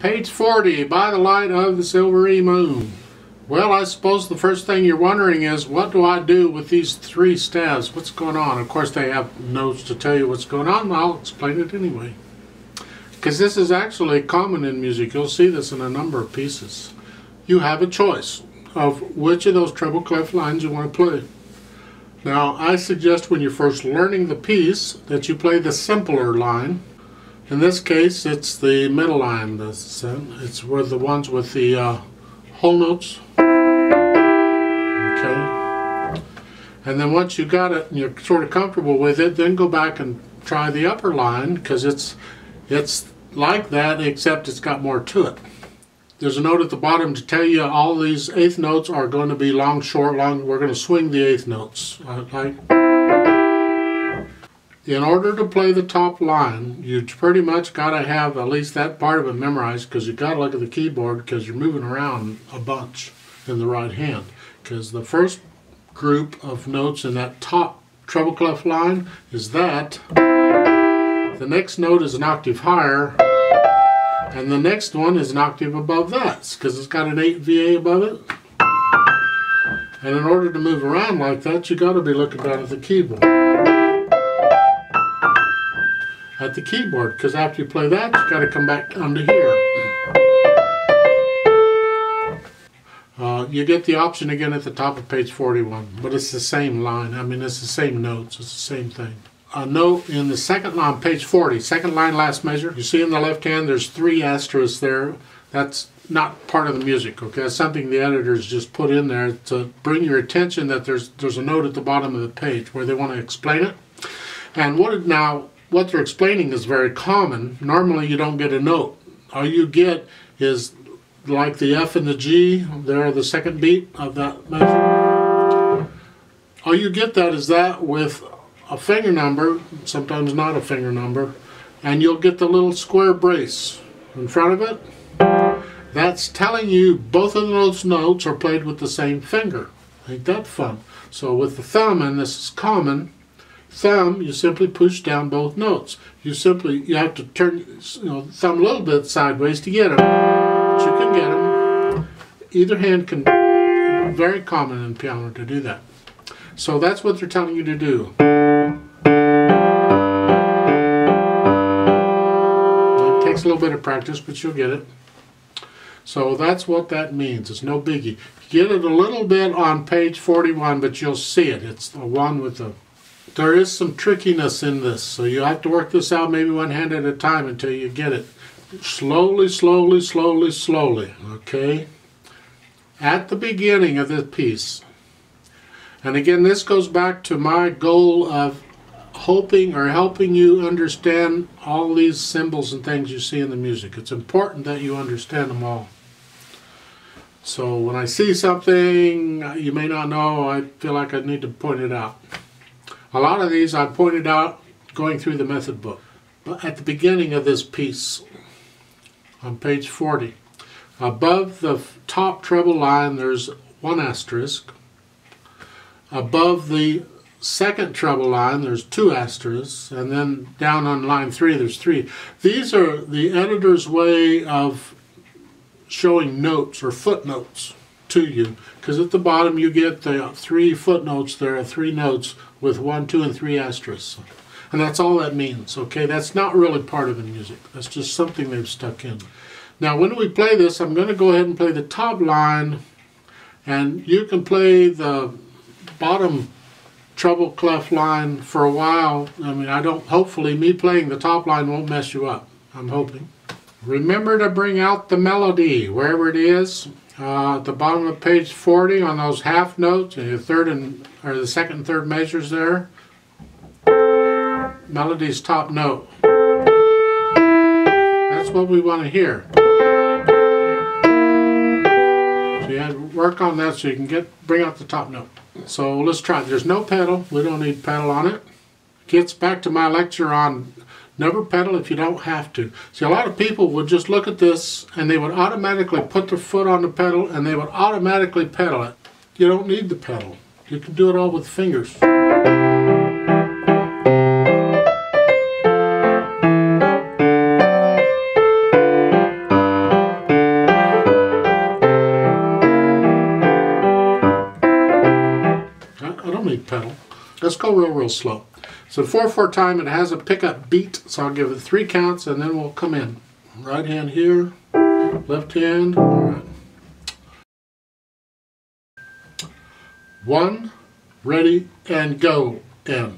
Page 40, By the Light of the Silvery Moon. Well, I suppose the first thing you're wondering is, what do I do with these three stavs? What's going on? Of course, they have notes to tell you what's going on, and I'll explain it anyway. Because this is actually common in music. You'll see this in a number of pieces. You have a choice of which of those treble clef lines you want to play. Now, I suggest when you're first learning the piece that you play the simpler line. In this case, it's the middle line. It's where the ones with the whole notes. Okay. And then once you got it and you're sort of comfortable with it, then go back and try the upper line, because it's like that, except it's got more to it. There's a note at the bottom to tell you all these eighth notes are going to be long, short, long. We're going to swing the eighth notes. In order to play the top line, you pretty much got to have at least that part of it memorized, because you got to look at the keyboard, because you're moving around a bunch in the right hand. Because the first group of notes in that top treble clef line is that. The next note is an octave higher, and the next one is an octave above that, because it's got an 8 VA above it. And in order to move around like that, you got to be looking down at the keyboard. Because after you play that, you got to come back onto here. You get the option again at the top of page 41, but it's the same line. I mean, it's the same notes. It's the same thing. A note in the second line, page 40, second line, last measure. You see in the left hand, there's 3 asterisks there. That's not part of the music, okay? That's something the editors just put in there to bring your attention that there's a note at the bottom of the page where they want to explain it. And what they're explaining is very common. Normally you don't get a note. All you get is like the F and the G, they're the second beat of that measure. All you get that is that with a finger number, sometimes not a finger number, and you'll get the little square brace in front of it. That's telling you both of those notes are played with the same finger. Ain't that fun? So with the thumb, and this is common, thumb, you simply push down both notes. You have to turn the thumb a little bit sideways to get them. But you can get them. Either hand can, very common in piano to do that. So that's what they're telling you to do. It takes a little bit of practice, but you'll get it. So that's what that means. It's no biggie. You get it a little bit on page 41, but you'll see it. It's the one with the... There is some trickiness in this, so you have to work this out maybe one hand at a time until you get it. Slowly, slowly, slowly, slowly, okay? At the beginning of this piece. And again, this goes back to my goal of hoping or helping you understand all these symbols and things you see in the music. It's important that you understand them all. So when I see something you may not know, I feel like I need to point it out. A lot of these I pointed out going through the method book. But at the beginning of this piece, on page 40, above the top treble line there's 1 asterisk. Above the second treble line there's 2 asterisks, and then down on line 3 there's 3. These are the editor's way of showing notes or footnotes to you, because at the bottom you get the 3 footnotes. There are 3 notes with 1, 2, and 3 asterisks, and that's all that means. Okay, that's not really part of the music. That's just something they've stuck in. Now when we play this, I'm going to go ahead and play the top line, and you can play the bottom treble clef line for a while. I mean, hopefully me playing the top line won't mess you up. I'm hoping. Remember to bring out the melody wherever it is. At the bottom of page 40 on those half notes, the second and third measures there. Melody's top note. That's what we want to hear. So you have to work on that so you can bring out the top note. So let's try it. There's no pedal. We don't need pedal on it. Gets back to my lecture on never pedal if you don't have to. See, a lot of people would just look at this and they would automatically put their foot on the pedal and they would automatically pedal it. You don't need the pedal. You can do it all with fingers. Let's go real slow. So 4/4 time, it has a pickup beat, so I'll give it 3 counts and then we'll come in. Right hand here, left hand. All right. 1, ready, and go. In.